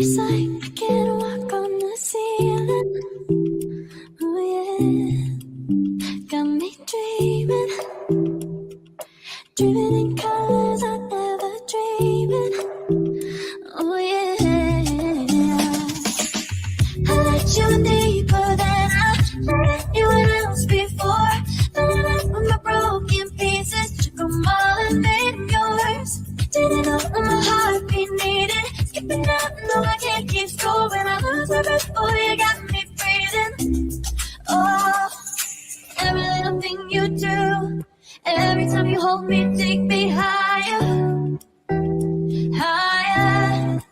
It's like I can walk on the ceiling. Oh yeah, got me dreaming, dreaming in colors I never dreamed. Oh yeah, I let you deeper than I let anyone else before. Filling up with my broken pieces, took them all and made them yours. Didn't know what my heartbeat needed. Skipping out, no, I can't keep score. When I lose my breath, oh, you got me breathing. Oh, every little thing you do, every time you hold me, take me higher, higher.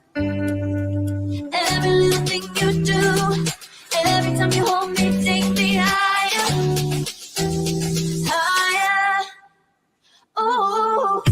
Every little thing you do, every time you hold me, take me higher, higher. Oh.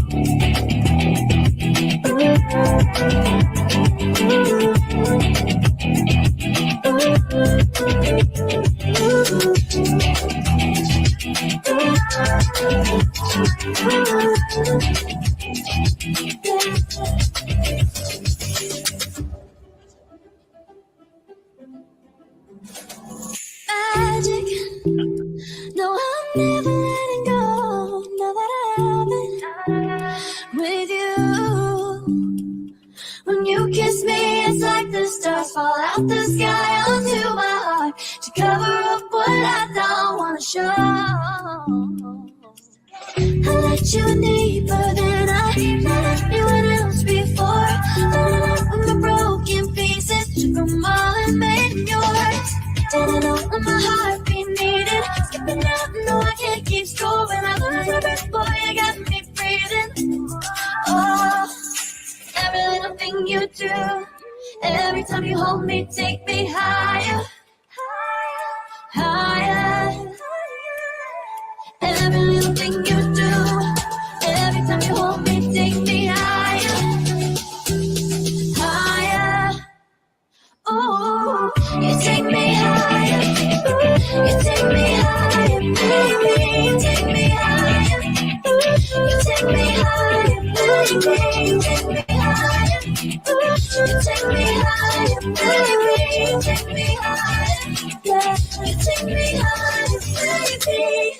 Magic, no, I'm never letting go. Now that I have it with you. When you kiss me, it's like the stars fall out the sky onto my heart to cover up what I don't want to show. I let you deeper than I let anyone else before. Filling up with my broken pieces, took them all and made them yours. Didn't know what my heartbeat needed. Skipping out, no, I can't keep score. When I lose my breath, boy, you got me breathing. Oh, every little thing you do, every time you hold me, take me higher, higher. Every little thing you do, every time you hold me, take me higher, higher. Oh, you take me higher, you take me higher, baby, you take me higher, you take me higher, baby, you take me higher, you take me higher, baby, you take me higher, yeah, you take me higher, baby.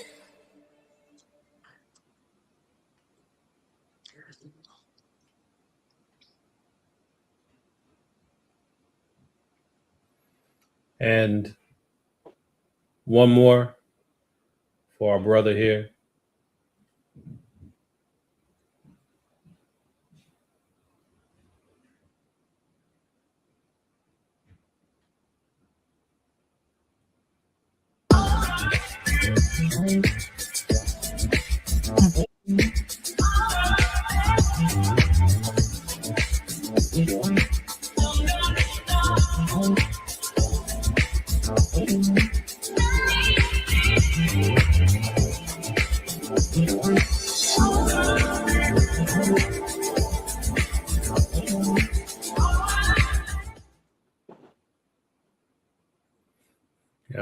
And one more for our brother here.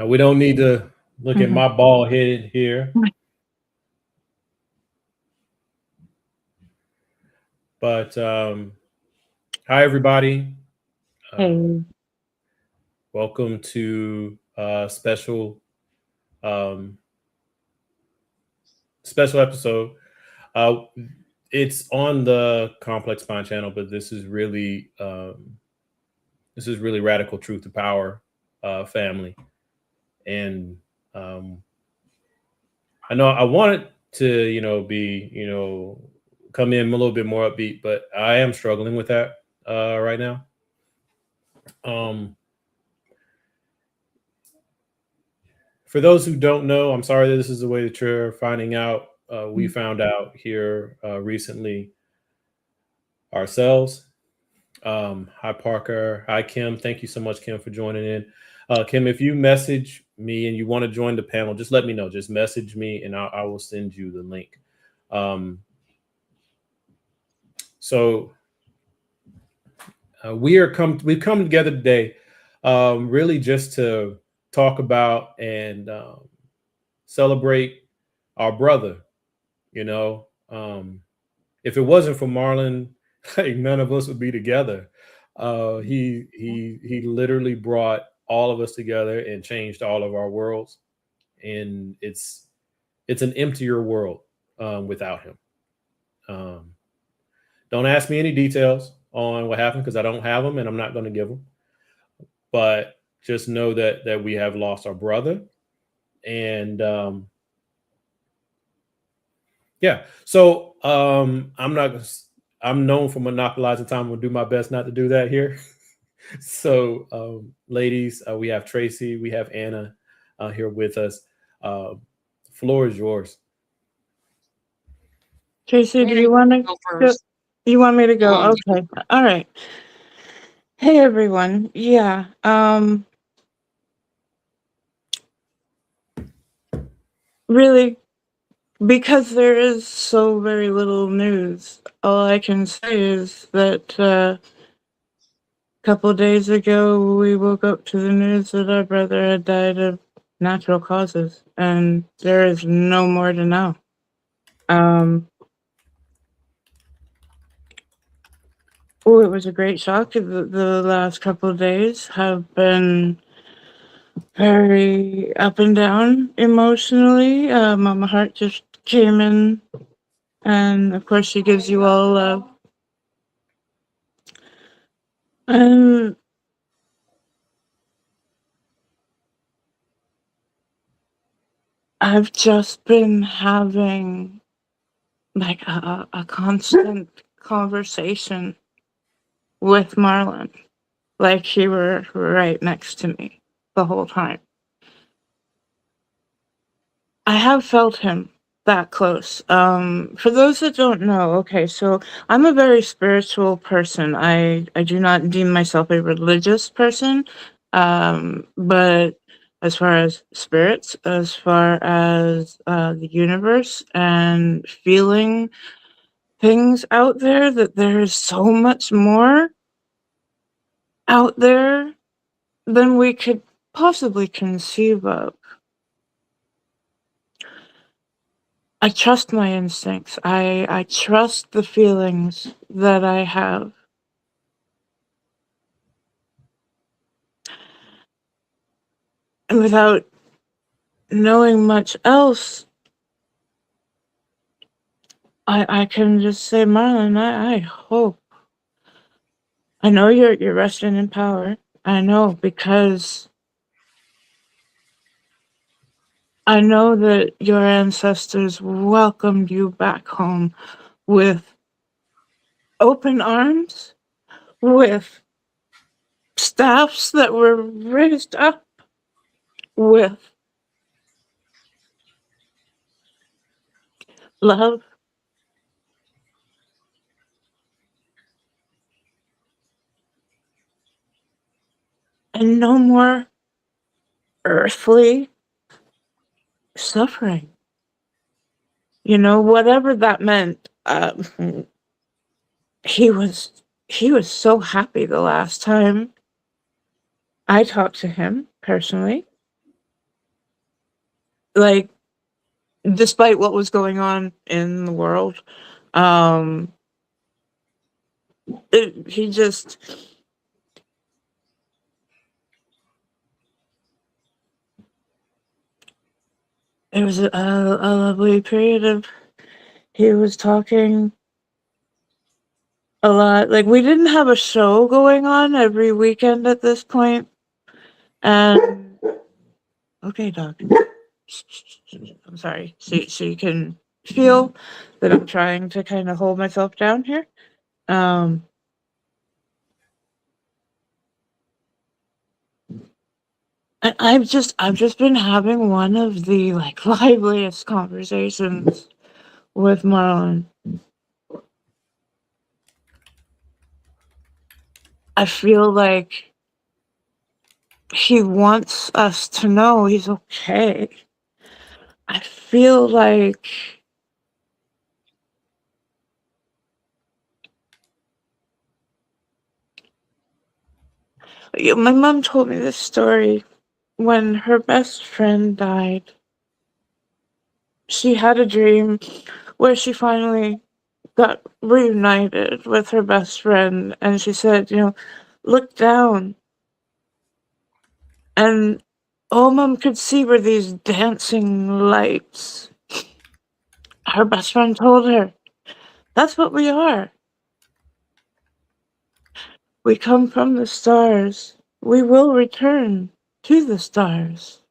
We don't need to look at my bald head here. But hi, everybody. Hey. Welcome to special episode. It's on the Complex Mind channel, but this is really Radical Truth to Power family. And I know I wanted to, be, come in a little bit more upbeat, but I am struggling with that right now. For those who don't know, I'm sorry that this is the way that you're finding out. We found out here recently ourselves. Hi, Parker. Hi, Kim. Thank you so much, Kim, for joining in. Kim, if you message me and you want to join the panel, just let me know. Just message me and I will send you the link. So we've come together today really just to talk about and celebrate our brother. If it wasn't for Marlon, like none of us would be together. He literally brought all of us together and changed all of our worlds. And it's an emptier world without him. Um, don't ask me any details on what happened because I don't have them and I'm not going to give them. But just know that we have lost our brother, and yeah. So I'm not. I'm known for monopolizing time. I'm gonna do my best not to do that here. So, ladies, we have Tracy, we have Anna here with us. Uh, the floor is yours. Tracy, do Anna, you you want can to go go? first. You want me to go? You Okay. All right. Hey everyone. Yeah. Really, because there is so very little news, all I can say is that a couple days ago we woke up to the news that our brother had died of natural causes, and there is no more to know. Um, oh, it was a great shock. The last couple of days have been very up and down emotionally. Mama Hart just came in, and of course, she gives you all love. And I've just been having like a constant conversation with Marlon, like he were right next to me the whole time. I have felt him that close. For those that don't know, okay, so I'm a very spiritual person. I do not deem myself a religious person, but as far as spirits, as far as the universe and feeling things out there, that there is so much more out there than we could possibly conceive of. I trust my instincts. I trust the feelings that I have. And without knowing much else, I can just say, Marlon, I hope. I know you're resting in power. I know because I know that your ancestors welcomed you back home with open arms, with staffs that were raised up, with love and no more earthly suffering. You know, whatever that meant. He was he was so happy the last time I talked to him personally. Like, despite what was going on in the world, um, he just it was a lovely period of he was talking a lot. Like we didn't have a show going on every weekend at this point, and okay, dog. I'm sorry. So you can feel that I'm trying to kind of hold myself down here. Um, and I've just been having one of the like liveliest conversations with Marlon. I feel like he wants us to know he's okay. I feel like my mom told me this story when her best friend died. She had a dream where she finally got reunited with her best friend, and she said, looked down, and all Mom could see were these dancing lights. Her best friend told her, "That's what we are. We come from the stars. We will return to the stars.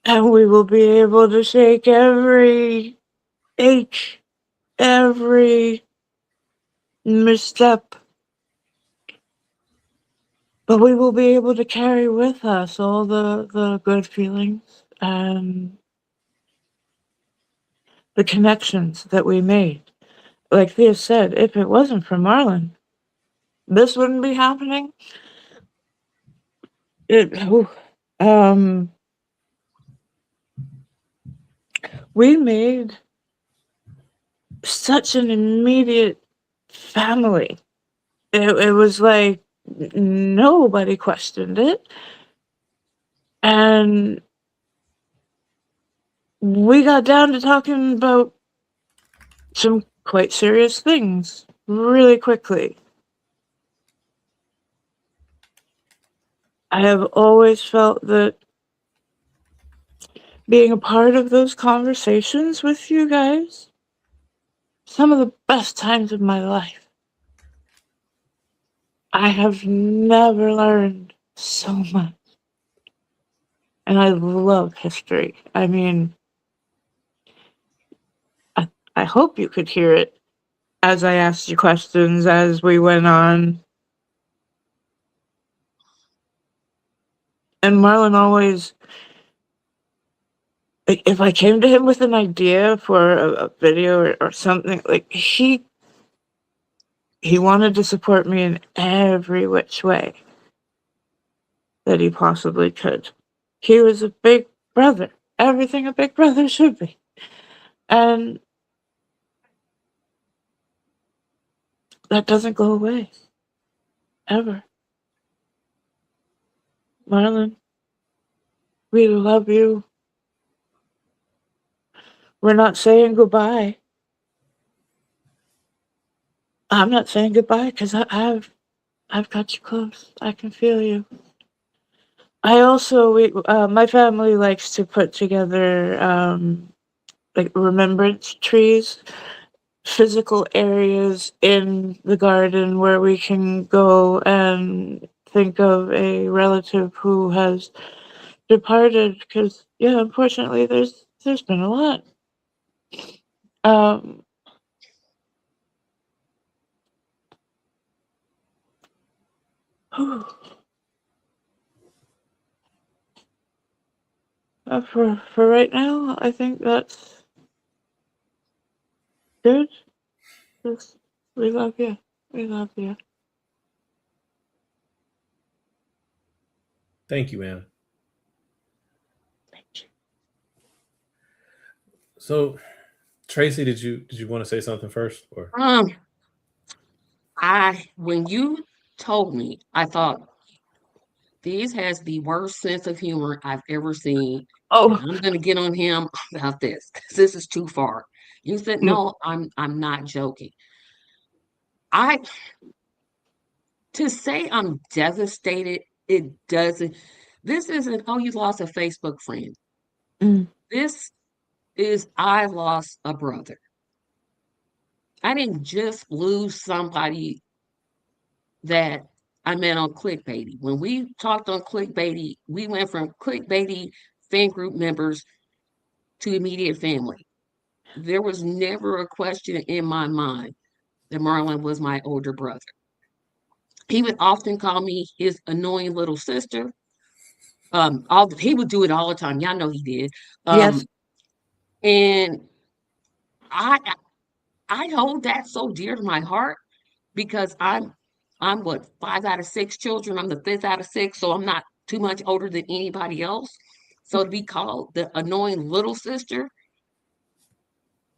And we will be able to shake every ache, every misstep. But we will be able to carry with us all the good feelings and the connections that we made." Like Thea said, if it wasn't for Marlon, this wouldn't be happening. It, whew, um, we made such an immediate family. It was like nobody questioned it. And we got down to talking about some quite serious things really quickly. I have always felt that being a part of those conversations with you guys, some of the best times of my life. I have never learned so much. And I love history. I mean, I hope you could hear it as I asked you questions as we went on. And Marlon always, like, if I came to him with an idea for a video or something, like he wanted to support me in every which way that he possibly could. He was a big brother, everything a big brother should be. And that doesn't go away, ever. Marlon, we love you. We're not saying goodbye. I'm not saying goodbye because I've got you close. I can feel you. I also my family likes to put together like remembrance trees, physical areas in the garden where we can go and think of a relative who has departed. Because yeah, unfortunately, there's been a lot. Um, for right now, I think that's good. Just, we love you. We love you. Thank you, man. Thank you. So, Tracy, did you want to say something first, or Um, when you told me, I thought this has the worst sense of humor I've ever seen, and Oh, I'm gonna get on him about this because this is too far. You said mm, no, I'm not joking. I to say I'm devastated, it doesn't. This isn't, oh, you lost a Facebook friend. mm, This is I lost a brother. I didn't just lose somebody that I met on clickbaity. When we talked on clickbaity, we went from clickbaity fan group members to immediate family. There was never a question in my mind that Marlon was my older brother. He would often call me his annoying little sister. He would do it all the time. Y'all know he did. yes. Um, and I I hold that so dear to my heart because I'm what, 5 out of 6 children. I'm the fifth out of six, so I'm not too much older than anybody else. So to be called the annoying little sister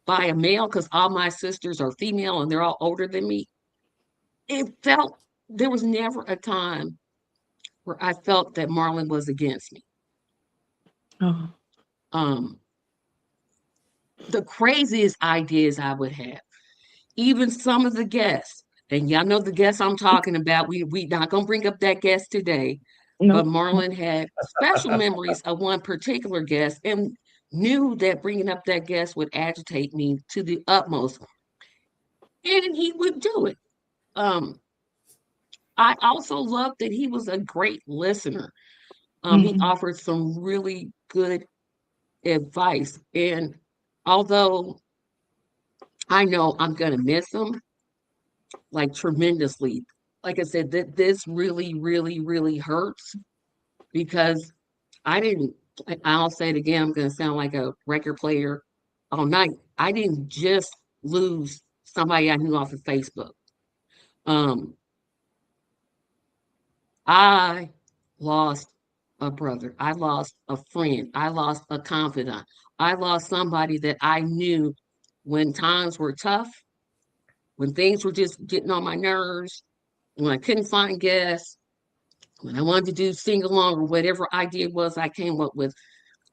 by a male, because all my sisters are female and they're all older than me, it felt there was never a time where I felt that Marlon was against me. Oh, Um, the craziest ideas I would have. Even some of the guests, and y'all know the guests I'm talking about. We not gonna bring up that guest today, but No. Marlon had special memories of one particular guest and knew that bringing up that guest would agitate me to the utmost, and he would do it. Um, I also loved that he was a great listener. He Mhm. offered some really good advice, and although I know I'm gonna miss him like tremendously, like I said, that this really, really, really hurts because I didn't. I'll say it again. I'm gonna sound like a record player all night. I didn't just lose somebody I knew off of Facebook. Um, I lost a brother. I lost a friend. I lost a confidant. I lost somebody that I knew when times were tough, when things were just getting on my nerves, when I couldn't find guests, when I wanted to do sing along or whatever idea it was I came up with,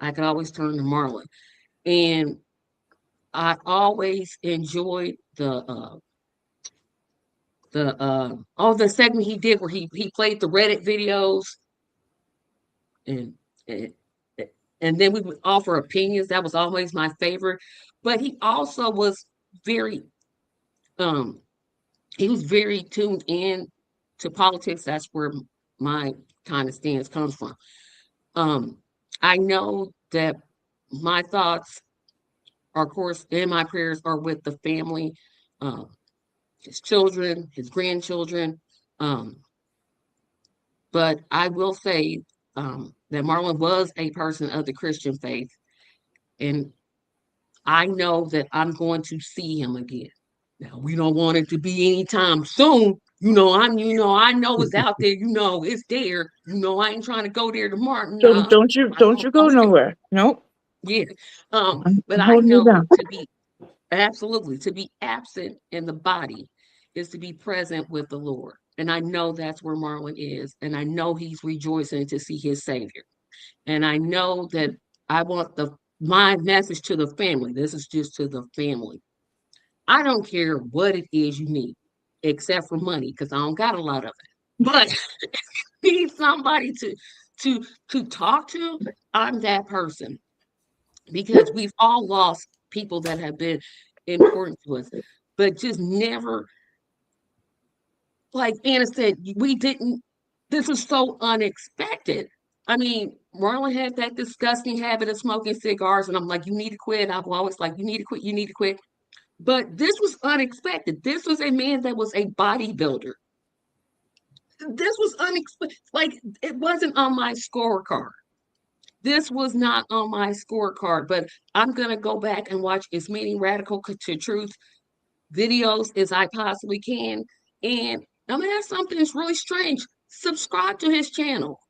I could always turn to Marlon. And I always enjoyed the segment he did where he played the Reddit videos and and, and then we would offer opinions. That was always my favorite. But very um he was very tuned in to politics. That's where my kind of stance comes from. Um, I know that my thoughts are, of course, and my prayers are with the family, um, his children, his grandchildren. Um, but I will say that Marlon was a person of the Christian faith, and I know that I'm going to see him again. Now we don't want it to be anytime soon. I know it's out there. It's there. I ain't trying to go there tomorrow. Don't Nah, don't you I don't know you go nowhere. Nope. yeah. But I'm I holding you know down. to be absolutely to be absent in the body is to be present with the Lord. And I know that's where Marlon is. And I know he's rejoicing to see his Savior. And I know that I want my message to the family. This is just to the family. I don't care what it is you need, except for money, because I don't got a lot of it. But need somebody to to talk to, I'm that person because we've all lost people that have been important to us, but just never, like Anna said, we didn't, this was so unexpected. I mean, Marlon had that disgusting habit of smoking cigars, and I'm like, you need to quit. I'm always like, you need to quit, you need to quit. But this was unexpected. This was a man that was a bodybuilder. This was unexpected. Like, it wasn't on my scorecard. This was not on my scorecard, but I'm going to go back and watch as many Radical to Truth videos as I possibly can. And I'm going to have something that's really strange. Subscribe to his channel.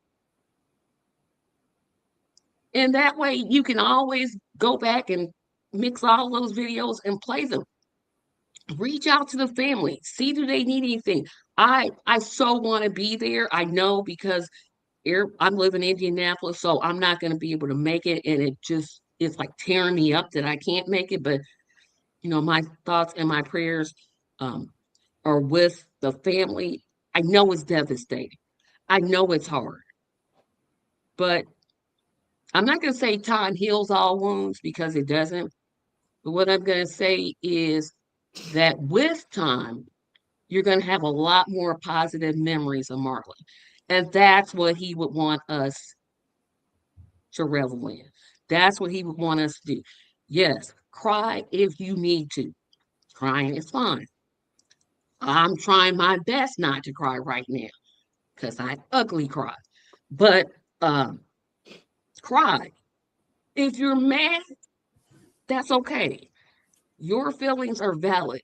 And that way you can always go back and mix all those videos and play them. Reach out to the family. See, do they need anything? I so want to be there. I know because I'm living in Indianapolis, so I'm not going to be able to make it. And it's like tearing me up that I can't make it. But, my thoughts and my prayers um, are with the family. I know it's devastating. I know it's hard. But I'm not going to say time heals all wounds because it doesn't. But what I'm going to say is that with time, you're going to have a lot more positive memories of Marlon. And that's what he would want us to revel in. That's what he would want us to do. Yes, cry if you need to. Crying is fine. I'm trying my best not to cry right now because I ugly cry. But um, cry. If you're mad, that's okay. Your feelings are valid.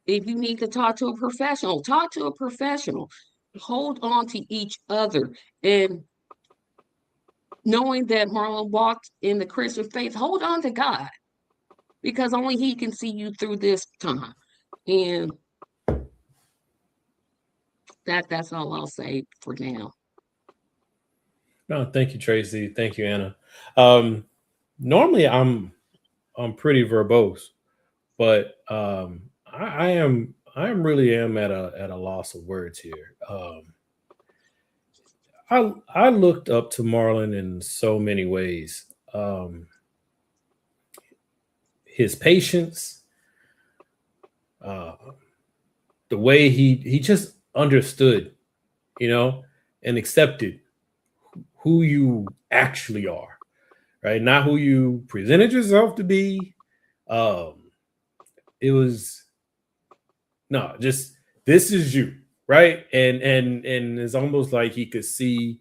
If you need to talk to a professional, talk to a professional. Hold on to each other. And knowing that Marlon walked in the Christian faith, hold on to God because only He can see you through this time. And that's all I'll say for now. No, thank you, Tracy. Thank you, Anna. Normally, I'm I'm pretty verbose, but I am really am at a loss of words here. I looked up to Marlon in so many ways. His patience, uh, the way he just understood, you know, and accepted who you actually are, right? Not who you presented yourself to be. Um, it was no, just this is you, right? And it's almost like he could see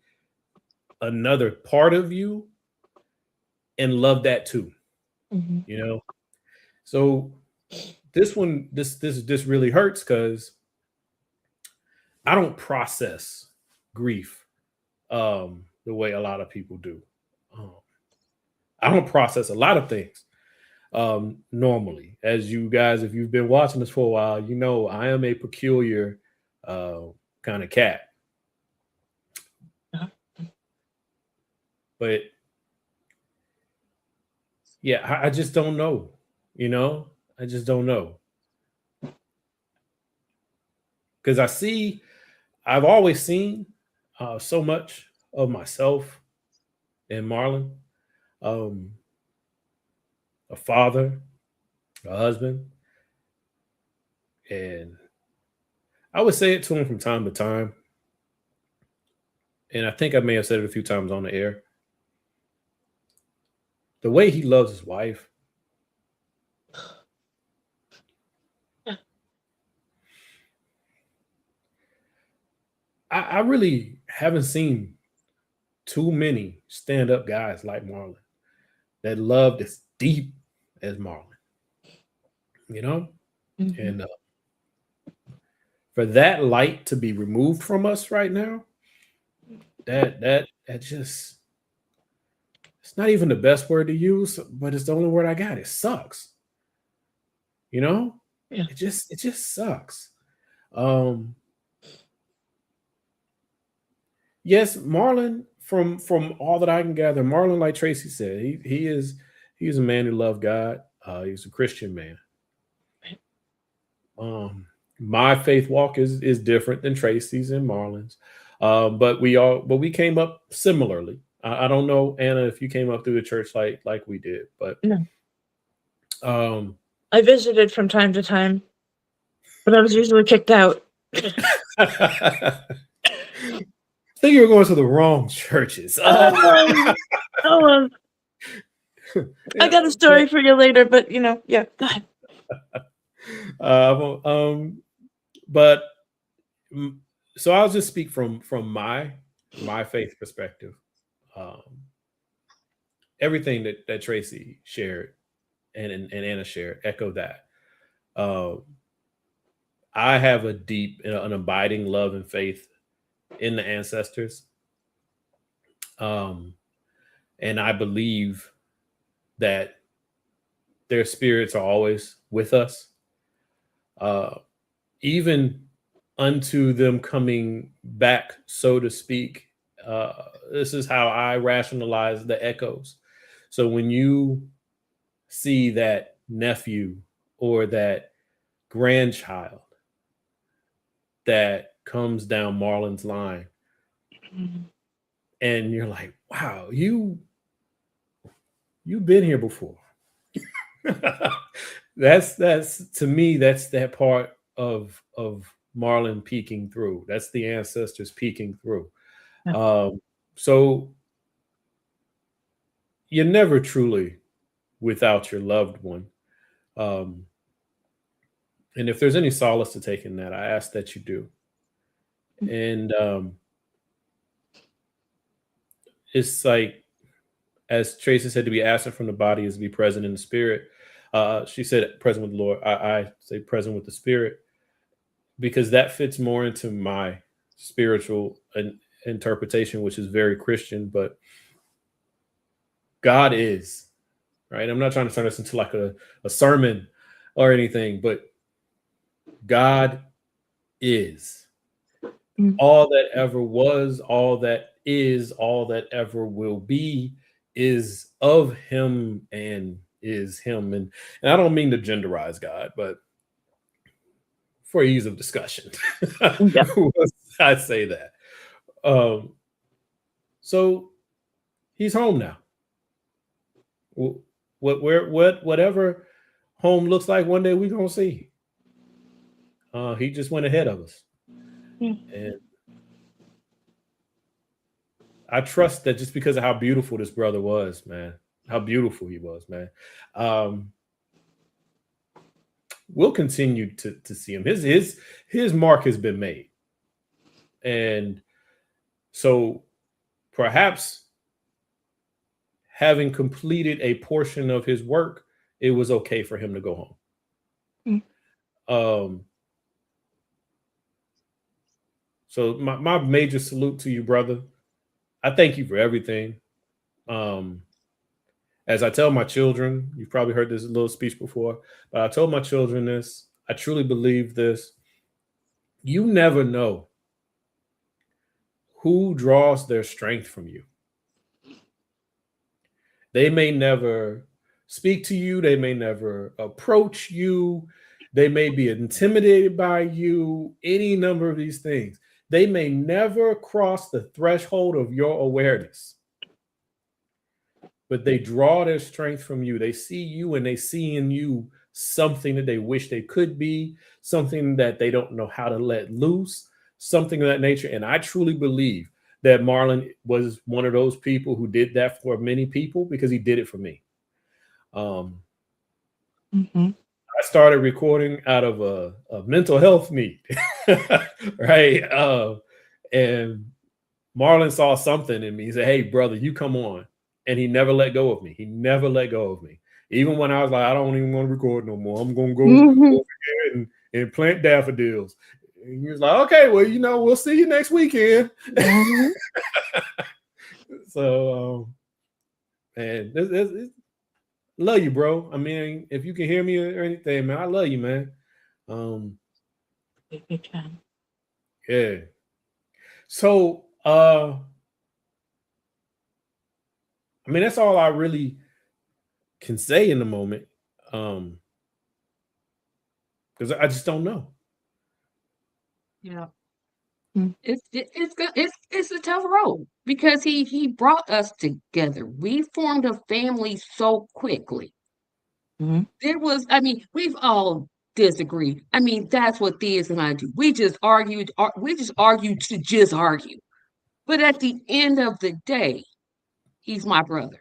another part of you and love that too, Mhm. you know. So this one, this really hurts because I don't process grief the way a lot of people do. Um, I don't process a lot of things normally. As you guys, if you've been watching this for a while, you know I am a peculiar uh, kind of cat. Uh, But yeah, I just don't know. You know, I just don't know because I've always seen so much of myself in Marlon, um, a father, a husband, and I would say it to him from time to time. And I think I may have said it a few times on the air. The way he loves his wife, yeah. I really haven't seen too many stand up guys like Marlon that loved as deep as Marlon, you know? Mhm. And for that light to be removed from us right now, that just it's not even the best word to use, but it's the only word I got. It sucks. You know? Yeah. It just sucks. Um yes, Marlon, from all that I can gather, Marlon, like Tracy said, he's a man who loved God. He's a Christian man. Um, my faith walk is different than Tracy's and Marlon's, but we came up similarly. I don't know, Anna, if you came up through the church like we did, but No. um, I visited from time to time, but I was usually kicked out. I think you were going to the wrong churches. Um, oh, I Yeah, got a story for you later, but yeah, go ahead. well, but mm, so I'll just speak from my faith perspective. Um, everything that Tracy shared and Anna shared echo that. Um, I have a deep and an abiding love and faith in the ancestors, um, and I believe that their spirits are always with us, uh, even unto them coming back, so to speak. Uh, this is how I rationalize the echoes. So when you see that nephew or that grandchild that comes down Marlon's line, Mhm. and you're like, wow, you've been here before. That's to me, that's that part of Marlon peeking through. That's the ancestors peeking through. Yeah. Um, so you're never truly without your loved one. Um, and if there's any solace to take in that, I ask that you do. And it's like, as Tracy said, to be absent from the body is to be present in the spirit. She said present with the Lord. I say present with the spirit because that fits more into my spiritual interpretation, which is very Christian. But God is, right. I'm not trying to turn this into like a sermon or anything, but God is Mhm. all that ever was, all that is, all that ever will be is of him and is him. And I don't mean to genderize God, but for ease of discussion, Yeah. I say that. Um, so he's home now. Whatever home looks like, one day we're gonna see. He just went ahead of us, Yeah. and I trust that just because of how beautiful this brother was, man, how beautiful he was, man. Um, we'll continue to see him. His mark has been made, and so perhaps having completed a portion of his work, it was okay for him to go home. Mm. Um, so my major salute to you, brother. I thank you for everything. Um, as I tell my children, you've probably heard this little speech before, but I told my children this. I truly believe this. You never know who draws their strength from you. They may never speak to you, they may never approach you, they may be intimidated by you, any number of these things. They may never cross the threshold of your awareness, but they draw their strength from you. They see you and they see in you something that they wish they could be, something that they don't know how to let loose, something of that nature. And I truly believe that Marlon was one of those people who did that for many people because he did it for me. Um, Mm-hmm. I started recording out of a mental health need, right? And Marlon saw something in me. He said, "Hey, brother, you come on." And he never let go of me. He never let go of me. Even when I was like, I don't even want to record no more. I'm going to go Mm-hmm. over here and plant daffodils. And he was like, okay, well, we'll see you next weekend. Mm-hmm. So, man, love you, bro. I mean, if you can hear me or anything, man, I love you, man. If you can. Yeah. So, I mean, that's all I really can say in the moment. Because I just don't know. Yeah. Mm. It's a tough road because he brought us together. We formed a family so quickly. Mhm. I mean, we've all disagreed. I mean, that's what Theus and I do. We just argue to just argue. But at the end of the day, he's my brother.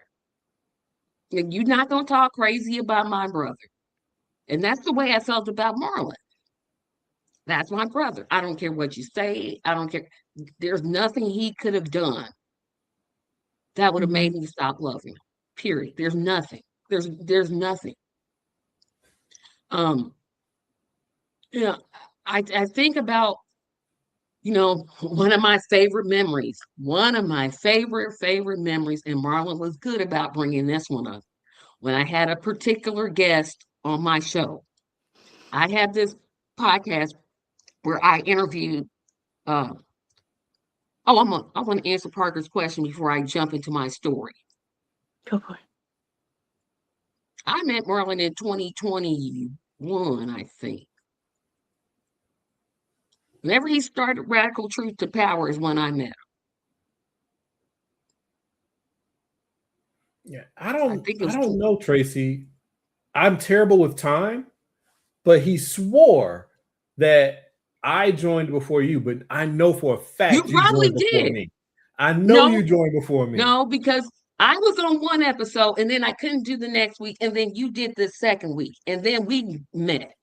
And you're not gonna talk crazy about my brother. And that's the way I felt about Marlon. That's my brother. I don't care what you say. I don't care. There's nothing he could have done that would have Mhm. made me stop loving him. Period. There's nothing. There's nothing. Um, you know, I think about, one of my favorite memories. One of my favorite memories, and Marlon was good about bringing this one up. When I had a particular guest on my show, I had this podcast where I interviewed. Uh, I want to answer Parker's question before I jump into my story. Go for it. I met Marlon in 2021, I think. Whenever he started Radical Truth to Power is when I met him. Yeah, I think it I was don't know, Tracy. I'm terrible with time, but he swore that I joined before you, but I know for a you fact you probably joined before did. me. I know No, you joined before me. no, because I was on one episode and then I couldn't do the next week, and then you did the second week, and then we met.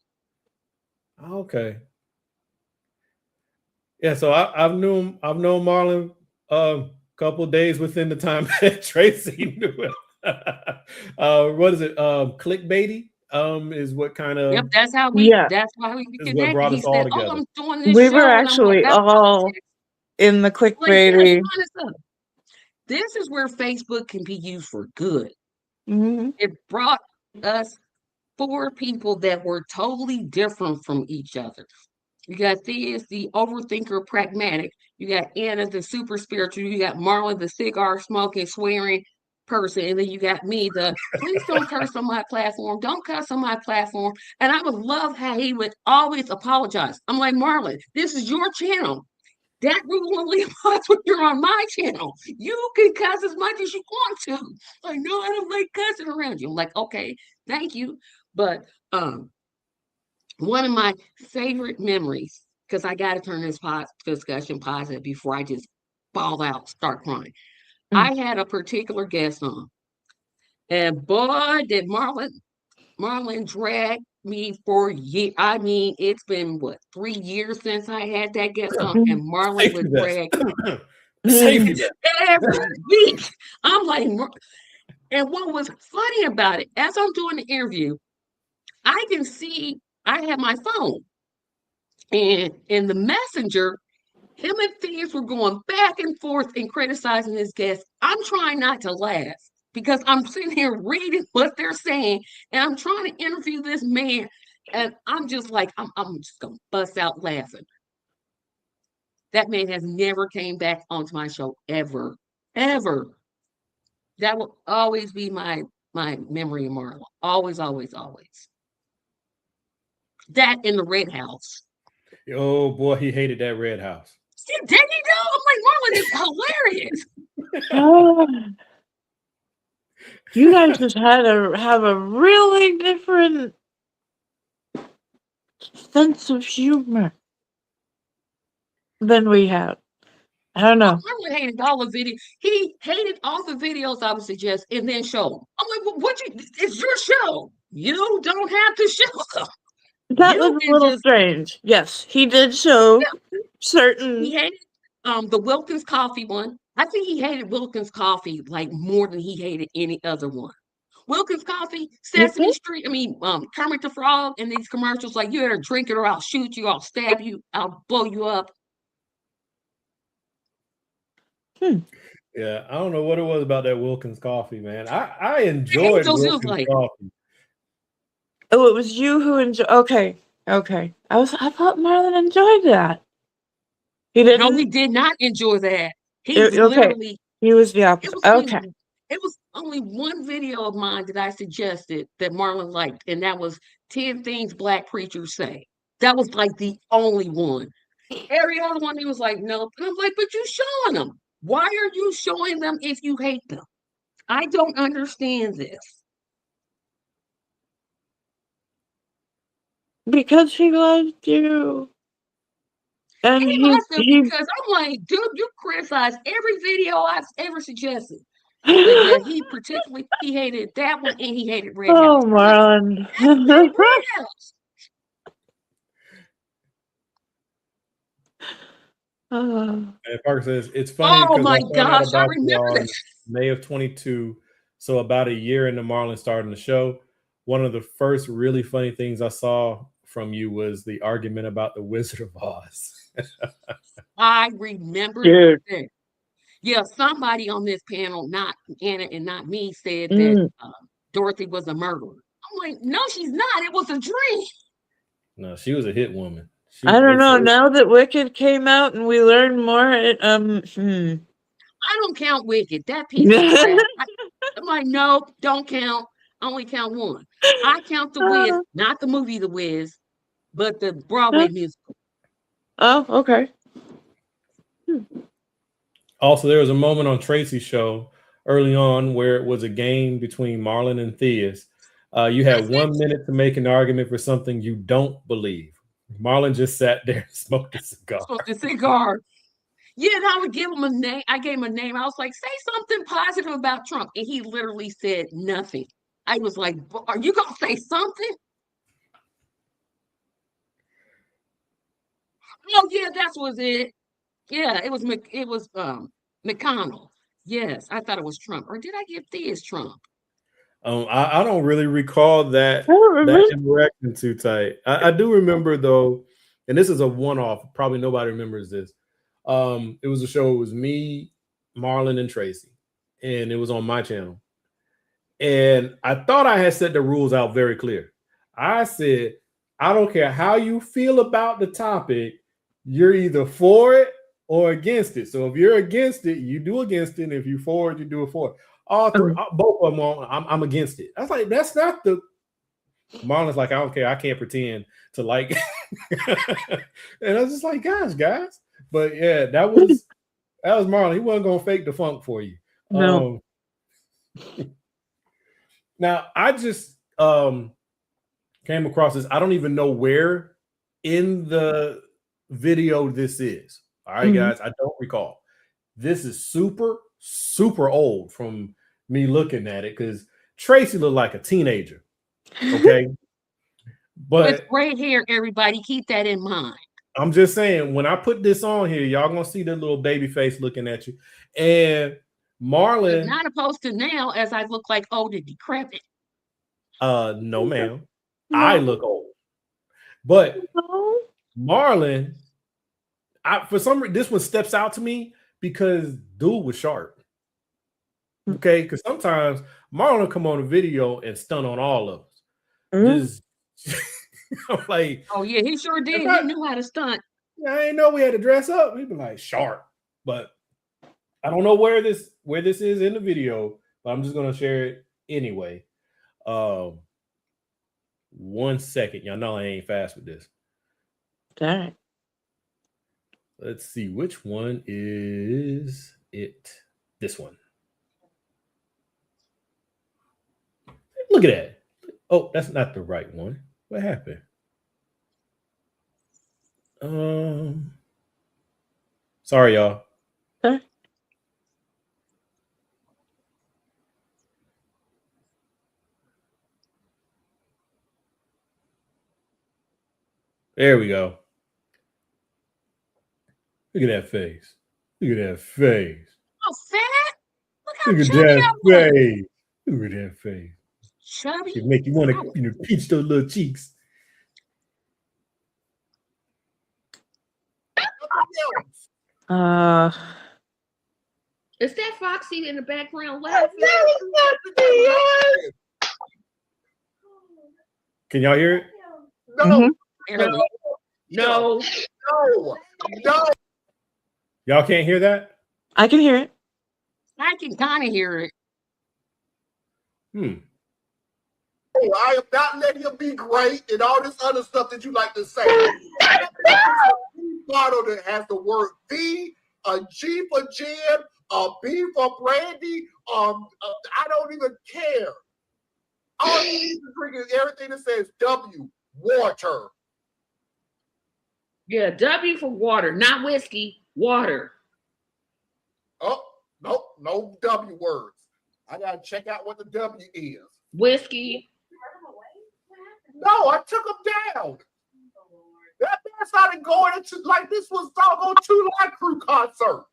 Okay. Yeah, so I've known Marlon a couple of days within the time that Tracy knew him. What is it? Clickbaity is what kind Yep, of Yeah, that's why we is what connected. brought He us all said, "Oh, together. I'm doing this we were show," and I'm like, actually "That's all politics." in the Like, yeah, clickbaity. sign us up. This is where Facebook can be used for good. Mhm. It brought us four people that were totally different from each other. You got Theus, the overthinker, pragmatic. You got Anna, the super spiritual. You got Marlon, the cigar smoking, swearing, person, and then you got me, the please don't curse on my platform, don't cuss on my platform. And I would love how he would always apologize. I'm like, Marlon, this is your channel. That rule only applies when you're on my channel. You can cuss as much as you want to. Like, no, I don't like cussing around you. I'm like, okay, thank you. But one of my favorite memories, because I got to turn this discussion positive before I just fall out, start crying. I had a particular guest on, and boy, did Marlon drag me for years. I mean, it's been what, 3 years since I had that guest on, and Marlon would drag Safety vest. every week. I'm like, and what was funny about it, as I'm doing the interview, I can see I have my phone, and in the messenger, him and Thieves were going back and forth and criticizing his guest. I'm trying not to laugh because I'm sitting here reading what they're saying, and I'm trying to interview this man, and I'm just like, I'm just gonna bust out laughing. That man has never came back onto my show ever, ever. That will always be my memory of Marlon. Always, always, always. That in the Red House. Oh boy, he hated that Red House. See, there you go. I'm like, Marlon is hilarious. Oh, you guys just had to have a really different sense of humor than we have. I don't know. Marlon hated all the videos. He hated all the videos I would suggest and then show them. I'm like, well, it's your show. You don't have to show them. That You was a can little just, strange. Yes, he did show yeah. certain. He hated the Wilkins Coffee one. I think he hated Wilkins Coffee like more than he hated any other one. Wilkins Coffee, Sesame Street, I mean, Kermit the Frog, and these commercials like, you better drink it or I'll shoot you, I'll stab you, I'll blow you up. Yeah, I don't know what it was about that Wilkins coffee, man. I enjoyed Wilkins coffee. Oh, it was you who enjoyed. Okay. I thought Marlon enjoyed that. He didn't. No, he did not enjoy that. He Okay. literally. He was the opposite. It was only one video of mine that I suggested that Marlon liked, and that was 10 Things Black Preachers Say. That was like the only one. Every other one, he was like, nope. And I'm like, but you showing them. Why are you showing them if you hate them? I don't understand this. Because he loved you. And he must have, because I'm like, dude, you criticize every video I've ever suggested. But yeah, he hated that one, and he hated Red House. Oh, Marlon. Red House. And Parker says it's funny. Oh my gosh, I remember that. May of 22. So about a year into Marlon starting the show, one of the first really funny things I saw from you was the argument about the Wizard of Oz. I remember that. Yeah, somebody on this panel, not Anna and not me, said that Dorothy was a murderer. I'm like, no, she's not. It was a dream. No, she was a hit woman. I don't know. Now that Wicked came out and we learned more, I don't count Wicked. That piece of crap. I'm like, no, don't count. I only count one. I count The Wiz, not the movie The Wiz, but the Broadway musical. Oh, okay. Also, there was a moment on Tracy's show early on where it was a game between Marlon and Theus. You had 1 minute to make an argument for something you don't believe. Marlon just sat there and smoked a cigar. Yeah, and I would give him a name. I gave him a name. I was like, say something positive about Trump. And he literally said nothing. I was like, are you going to say something? Oh, yeah, that was it. Yeah, it was McConnell. Yes, I thought it was Trump. Or did I give Theus Trump? I don't really recall that interaction too tight. I do remember though, and this is a one-off. Probably nobody remembers this. It was a show. It was me, Marlon, and Tracy, and it was on my channel. And I thought I had set the rules out very clear. I said, I don't care how you feel about the topic. You're either for it or against it. So if you're against it, you do against it. And if you're for it, you do it for it. All three, both of them. I'm against it. I was like, that's not the. Marlon's like, I don't care. I can't pretend to like. And I was just like, guys. But yeah, that was Marlon. He wasn't gonna fake the funk for you. No. Now I just came across this. I don't even know where in the video this is. All right, guys. I don't recall. This is super old from me looking at it because Tracy looked like a teenager. Okay. But with gray hair, everybody, keep that in mind. I'm just saying, when I put this on here, y'all gonna see the little baby face looking at you. And Marlon, not opposed to now, as I look like old and decrepit. No, ma'am. No. I look old. But Marlon, for some reason, this one steps out to me because dude was sharp. Okay, because sometimes Marlon will come on a video and stun on all of us. I'm like, oh yeah, he sure did. He knew how to stunt. I didn't know we had to dress up. He'd be like sharp, but I don't know where this is in the video, but I'm just gonna share it anyway. 1 second, y'all know I ain't fast with this. All right. Let's see, which one is it? This one. Look at that. Oh, that's not the right one. What happened? Sorry, y'all. Okay. There we go. Look at that face. Look at that face. Oh, fat. Look how Look at chubby that face. Look at that face. Chubby. It make you want to pinch those little cheeks. Is that Foxy in the background laughing? Can y'all hear it? No. No. Y'all can't hear that? I can hear it. I can kind of hear it. Oh, I am not letting him be great and all this other stuff that you like to say. Bottle that has the word "the," a G for Jim, a B for Brandy. I don't even care. All you need to drink is everything that says W, water. Yeah, W for water, not whiskey, water. Oh, nope, no W words. I gotta check out what the W is. Whiskey. No, I took him down. That man started going into like this was doggone 2 Live Crew concert.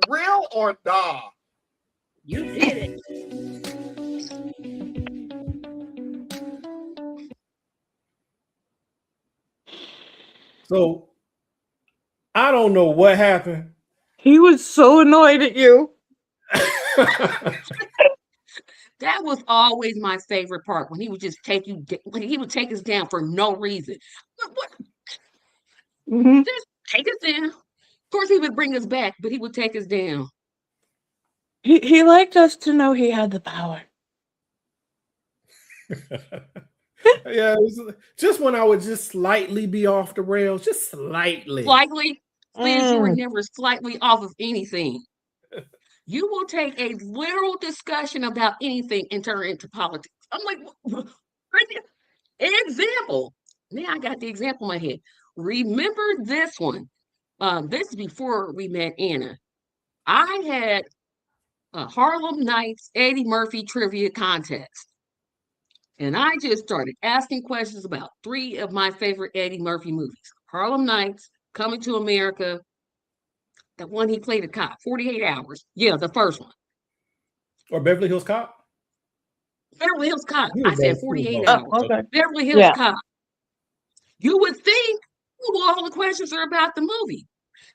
Real or nah? You did it. So I don't know what happened. He was so annoyed at you. That was always my favorite part when he would just take you. He would take us down for no reason. What? Just take us down. Of course, he would bring us back, but he would take us down. He liked us to know he had the power. Yeah, it was just when I would just slightly be off the rails, just slightly. Slightly? Liz, you were never slightly off of anything. You will take a literal discussion about anything and turn it into politics. I'm like, example. Now I got the example in my head. Remember this one. This is before we met Anna. I had a Harlem Nights Eddie Murphy trivia contest. And I just started asking questions about 3 of my favorite Eddie Murphy movies. Harlem Nights, Coming to America, the one he played a cop, 48 Hours. Yeah, the first one. Or Beverly Hills Cop? Beverly Hills Cop. I said 48 Hours. Okay. Beverly Hills Cop. You would think, well, all the questions are about the movie.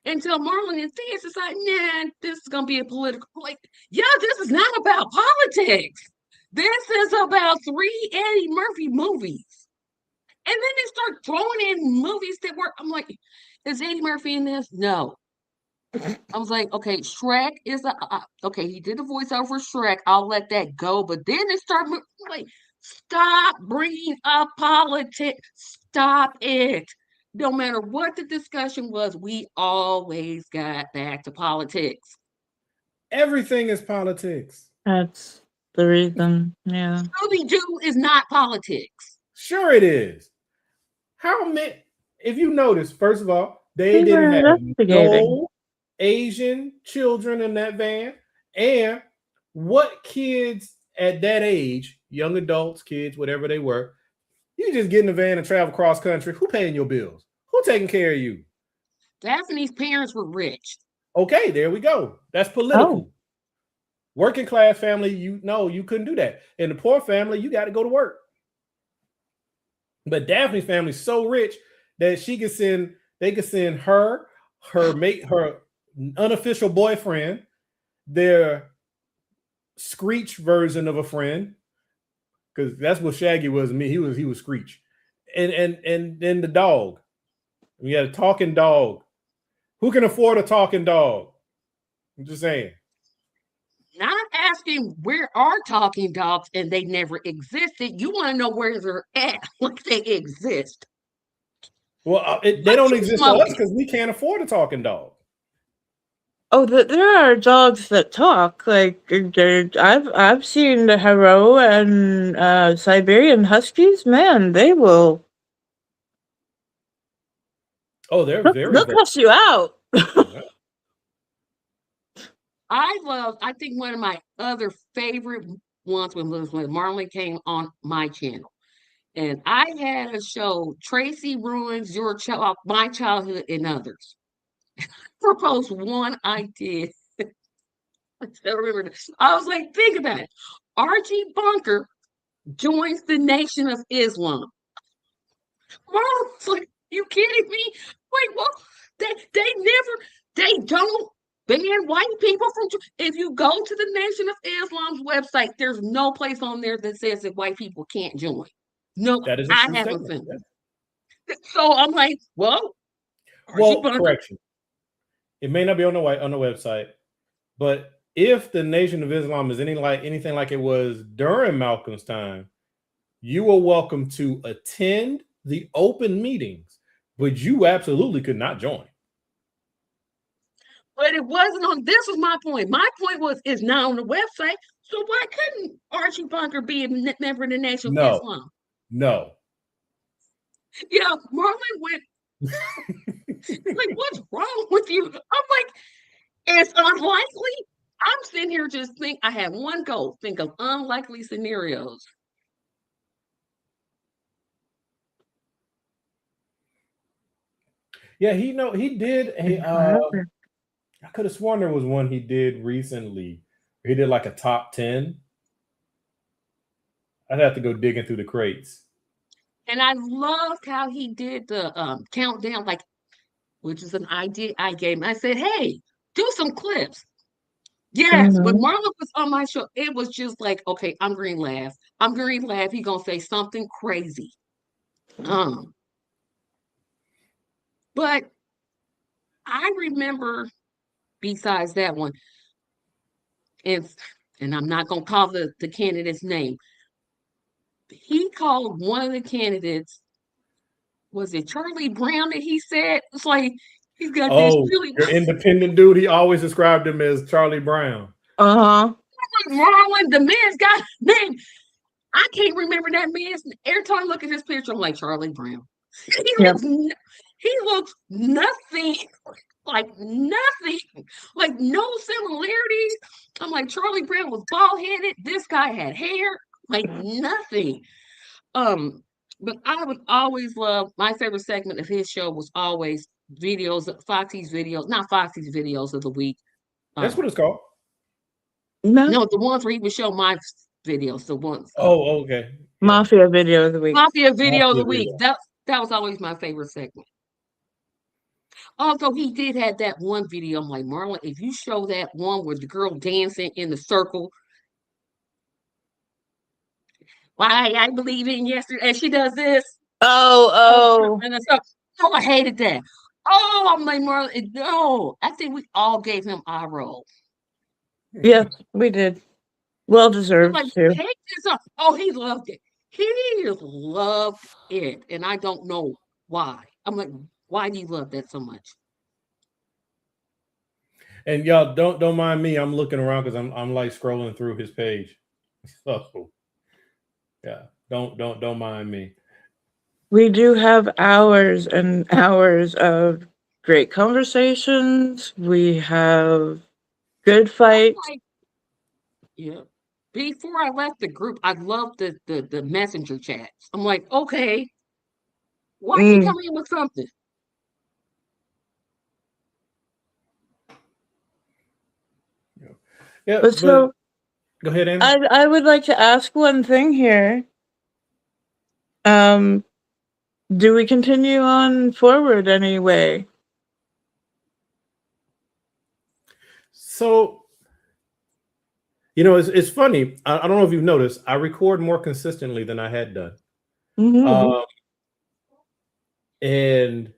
Until Marlon and Theus is like, nah, this is going to be a political. Like, yeah, this is not about politics. This is about 3 Eddie Murphy movies. And then they start throwing in movies that were, I'm like, Is Eddie Murphy in this? No. I was like, okay, Shrek is okay. He did the voiceover for Shrek. I'll let that go. But then it started like, stop bringing up politics. Stop it. No matter what the discussion was, we always got back to politics. Everything is politics. That's the reason. Yeah. Scooby-Doo is not politics. Sure, it is. How many? If you notice, first of all, they They were didn't have investigating. no Asian children in that van. And what kids at that age, young adults, kids, whatever they were, you just get in the van and travel cross country. Who paying your bills? Who taking care of you? Daphne's parents were rich. Okay, there we go. That's political. Oh. Working class family, you couldn't do that. In the poor family, you got to go to work. But Daphne's family's so rich that they could send her mate, her unofficial boyfriend, their Screech version of a friend, because that's what Shaggy was to me. He was Screech. And then the dog. We had a talking dog. Who can afford a talking dog? I'm just saying. Not asking where are talking dogs and they never existed. You want to know where they're at, like they exist. Well, they don't exist to us because we can't afford a talking dog. Oh, there are dogs that talk. Like I've seen the Haro and Siberian Huskies. Man, they will. Oh, they're very. They'll cuss you out. I think one of my other favorite ones was when Marlon came on my channel. And I had a show, Tracy Ruins Your Child, My Childhood and Others. Proposed one I did. I still remember this. I was like, think about it. Archie Bunker joins the Nation of Islam. Marlon was like, you kidding me? Like, well, they don't ban white people from. If you go to the Nation of Islam's website, there's no place on there that says that white people can't join. No, that is a I true haven't statement. found it. So I'm like, well, correction. It may not be on the website, but if the Nation of Islam is anything like it was during Malcolm's time, you are welcome to attend the open meetings, but you absolutely could not join. But it wasn't on. This was my point. My point was, it's not on the website. So why couldn't Archie Bunker be a member of the Nation of Islam? No. Yeah, Marlon went. Like, what's wrong with you? I'm like, it's unlikely. I'm sitting here just I had one goal: think of unlikely scenarios. Yeah, he did I could have sworn there was one he did recently. He did like a top 10. I'd have to go digging through the crates. And I loved how he did the countdown, which is an idea I gave him. I said, hey, do some clips. Yes, when Marlon was on my show, it was just like, okay, I'm going to laugh. I'm going to laugh. He's going to say something crazy. But I remember, besides that one, and I'm not going to call the candidate's name, he called one of the candidates, was it Charlie Brown that he said? It's like, he's got this really... your independent dude, he always described him as Charlie Brown. Uh-huh. Marlon, the man's got, man, I can't remember that man's, every time I look at his picture, I'm like, Charlie Brown. He looks nothing, like nothing, like no similarities. I'm like, Charlie Brown was bald-headed. This guy had hair, like nothing. But I would always love, my favorite segment of his show was always videos, Foxy's videos, not Foxy's videos of the week. That's what it's called. No, the ones where he would show my videos, the ones. Oh, okay. Yeah. Mafia video of the week. Mafia video of the week. That was always my favorite segment. Although he did have that one video, I'm like, Marlon, if you show that one with the girl dancing in the circle, why I believe in yesterday, and she does this. Oh. And so, I hated that. Oh, I'm like, Marlon, no. I think we all gave him eye roll. Yes, we did. Well I'm deserved like, too. take this up. Oh, he loved it. He loved it. And I don't know why. I'm like, why do you love that so much? And y'all don't mind me. I'm looking around because I'm like scrolling through his page. So yeah, don't mind me. We do have hours and hours of great conversations. We have good I'm fights. like, yeah. Before I left the group, I loved the messenger chats. I'm like, okay, why he Mm. coming in with something? Yeah, But but so go ahead, Anna. I would like to ask one thing here. Um, do we continue on forward anyway? So it's funny. I don't know if you've noticed. I record more consistently than I had done, Mm-hmm. and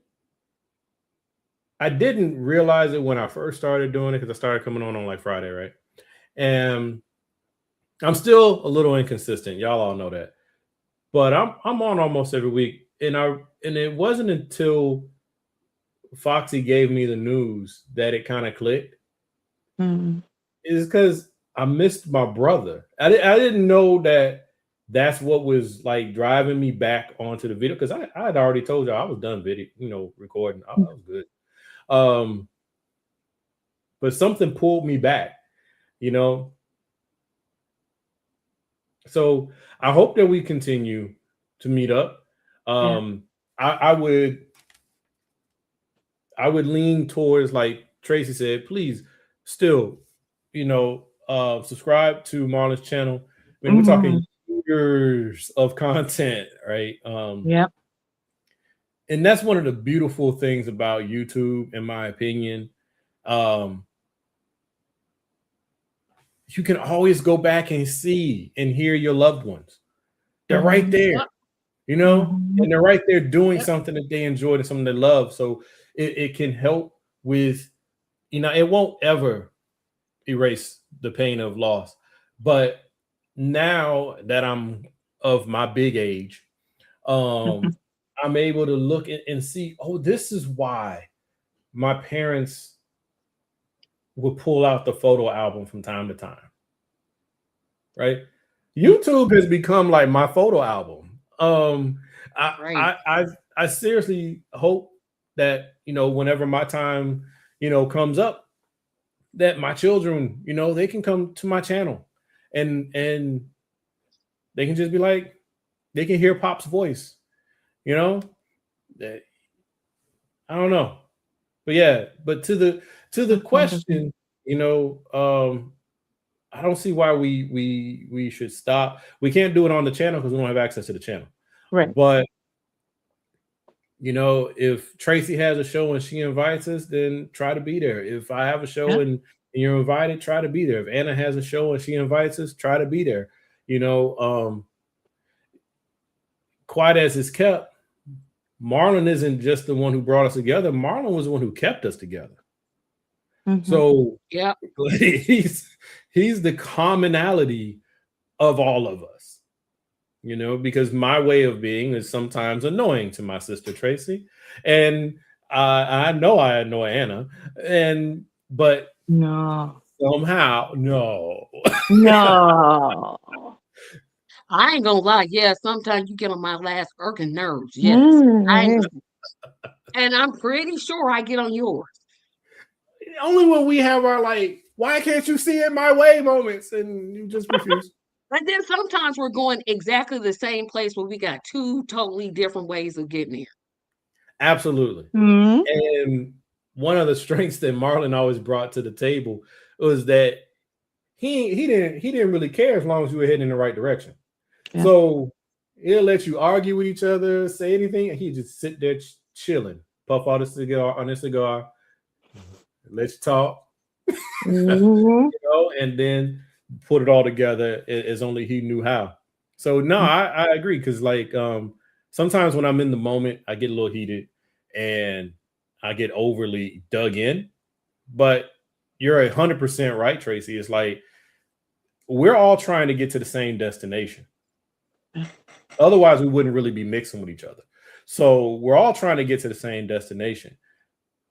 I didn't realize it when I first started doing it because I started coming on like Friday, right? And I'm still a little inconsistent. Y'all all know that, but I'm on almost every week, and it wasn't until Foxy gave me the news that it kind of clicked. Mm-hmm. Is because I missed my brother. I didn't know that that's what was like driving me back onto the video because I had already told you I was done video, recording. I was good. But something pulled me back, you know. So I hope that we continue to meet up. Yeah. I would lean towards like Tracy said, please still, subscribe to Marlon's channel. I mean, we're Mm-hmm. talking years of content, right? Yep. And that's one of the beautiful things about YouTube, in my opinion. Um, you can always go back and see and hear your loved ones. They're right Mm-hmm. there, Yep, Mm-hmm. and they're right there doing yep, something that they enjoyed and something they love. So it can help with, it won't ever erase the pain of loss. But now that I'm of my big age, I'm able to look and see, oh, this is why my parents would pull out the photo album from time to time, right? YouTube has become like my photo album. I right. I I, I seriously hope that whenever my time comes up, that my children they can come to my channel, and they can just be like, they can hear Pop's voice, you know. That- I don't know, but yeah. But to the question, I don't see why we should stop. We can't do it on the channel because we don't have access to the channel. Right. But if Tracy has a show and she invites us, then try to be there. If I have a show Yeah. and you're invited, try to be there. If Anna has a show and she invites us, try to be there. Quiet as it's kept, Marlon isn't just the one who brought us together. Marlon was the one who kept us together. Mm-hmm. So Yep. he's the commonality of all of us, because my way of being is sometimes annoying to my sister Tracy, and I know I annoy Anna, but No. somehow no. No. I ain't gonna lie. Yeah, sometimes you get on my last irking nerves. Yes, I ain't Mm-hmm. gonna, and I'm pretty sure I get on yours. Only when we have our like, why can't you see it my way moments, and you just refuse. But then sometimes we're going exactly the same place, but we got two totally different ways of getting there. Absolutely. Mm-hmm. And one of the strengths that Marlon always brought to the table was that he didn't really care as long as you were heading in the right direction. Yeah. So he'll let you argue with each other, say anything, and he just sit there chilling, puff out his cigar on his cigar, let you talk, Mm-hmm. and then put it all together as only he knew how. So no, I agree, because like sometimes when I'm in the moment, I get a little heated, and I get overly dug in. But you're 100% right, Tracy. It's like we're all trying to get to the same destination. Otherwise, we wouldn't really be mixing with each other. So we're all trying to get to the same destination,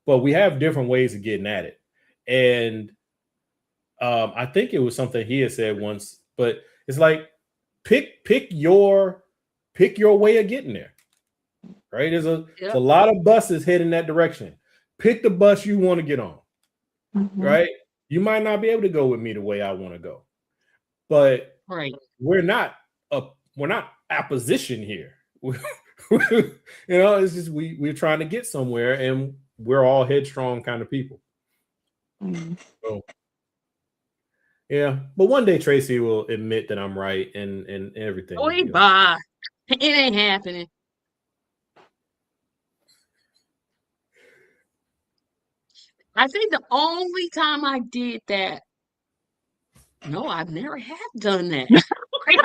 but we have different ways of getting at it. And I think it was something he had said once, but it's like pick your way of getting there. Right? There's a lot of buses heading that direction. Pick the bus you want to get on. Right? You might not be able to go with me the way I want to go, but we're not opposition here. It's just we're trying to get somewhere, and we're all headstrong kind of people. So, yeah, but one day Tracy will admit that I'm right and everything. Bye. It ain't happening. I think the only time I did that, no, I've never have done that.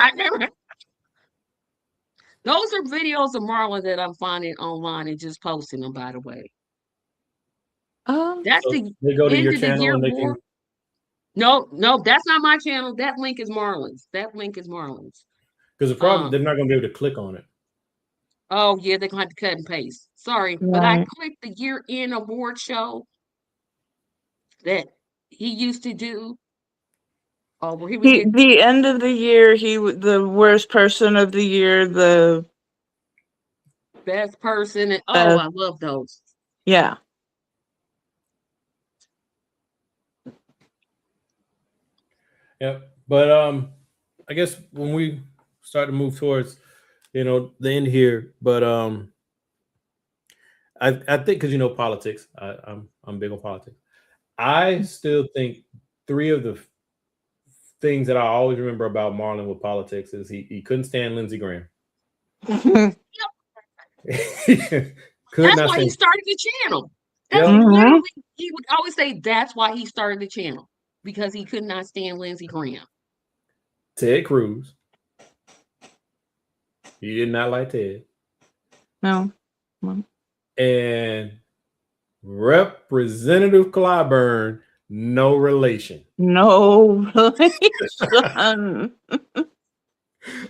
I never. Those are videos of Marlon that I'm finding online and just posting them, by the way. That's so the they go to end your of the channel year and they war. can. No, that's not my channel. That link is Marlon's. Because the problem, they're not going to be able to click on it. Oh, yeah, they're going to have to cut and paste. Sorry, but I clicked the year-end award show that he used to do. Oh, where he would get the end of the year, the worst person of the year, the best person. And, I love those. Yeah. Yeah, but I guess when we start to move towards, the end here, but I think because politics, I'm big on politics. I still think three of the things that I always remember about Marlon with politics is he couldn't stand Lindsey Graham. That's why he started the channel. That's literally, he would always say that's why he started the channel, because he could not stand Lindsey Graham. Ted Cruz. You did not like Ted. No. And Representative Clyburn, no relation. No relation.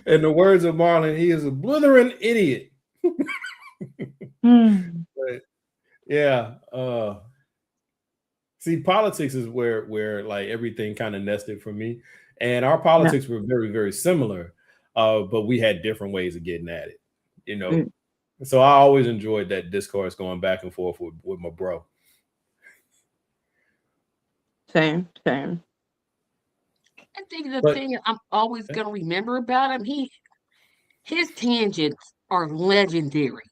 In the words of Marlon, he is a blithering idiot. But yeah, see, politics is where like everything kind of nested for me, and our politics were very, very similar, but we had different ways of getting at it, So I always enjoyed that discourse going back and forth with my bro. Same. I think the thing I'm always gonna remember about him, his tangents are legendary.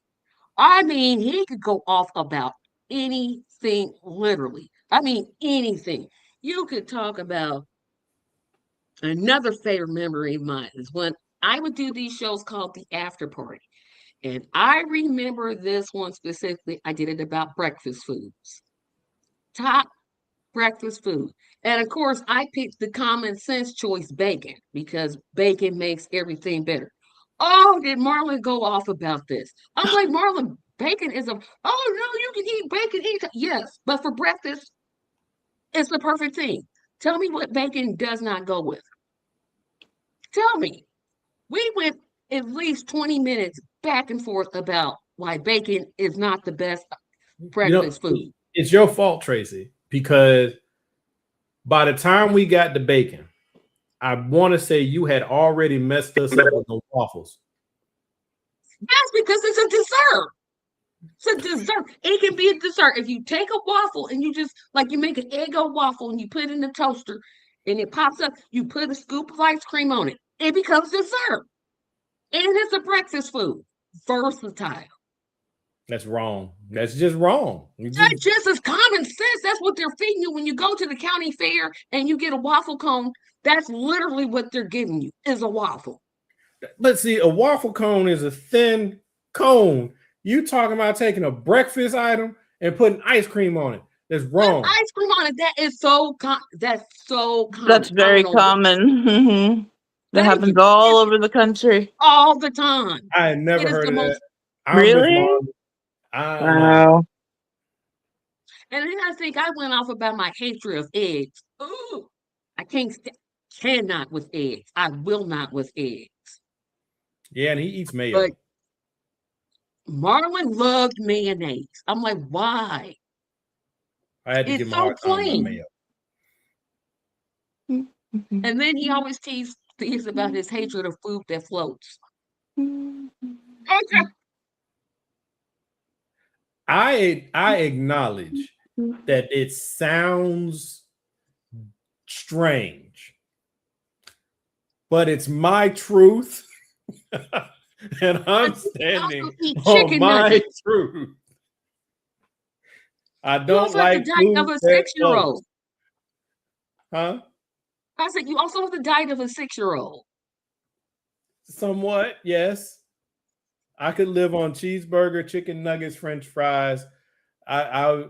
I mean, he could go off about anything, literally. I mean, anything. You could talk about another favorite memory of mine is when I would do these shows called The After Party. And I remember this one specifically. I did it about breakfast foods. Top breakfast food. And of course, I picked the common sense choice, bacon, because bacon makes everything better. Oh, did Marlon go off about this? I'm like, Marlon, bacon is no, you can eat bacon anytime. Yes, but for breakfast, it's the perfect thing. Tell me what bacon does not go with. Tell me. We went at least 20 minutes back and forth about why bacon is not the best breakfast food. It's your fault, Tracy, because by the time we got to bacon, I want to say you had already messed us up with the waffles. That's because it's a dessert. It's a dessert. It can be a dessert. If you take a waffle and you just, like, you make an Eggo waffle and you put it in the toaster and it pops up, you put a scoop of ice cream on it, it becomes dessert. And it's a breakfast food. Versatile. That's wrong. That's just wrong. That's just as common sense. That's what they're feeding you when you go to the county fair and you get a waffle cone. That's literally what they're giving you, is a waffle. But see, a waffle cone is a thin cone. You talking about taking a breakfast item and putting ice cream on it. That's wrong. Put ice cream on it. That is so that's so common. That's very common. That happens all over the country. All the time. I had never heard of that. Really? Wow. And then I think I went off about my hatred of eggs. Ooh, I cannot with eggs. I will not with eggs. Yeah, and he eats mayo. But Marlon loved mayonnaise. I'm like, why? I had to give It's him a so hard time about plain. mayo. And then he always teased about his hatred of food that floats. Okay. I acknowledge that it sounds strange, but it's my truth. And I'm But you standing also eat on chicken my nuggets. truth. I You don't also have the like diet of food a that floats. 6-year-old. Huh? I said you also have the diet of a 6-year-old. Somewhat, yes. I could live on cheeseburger, chicken nuggets, French fries. I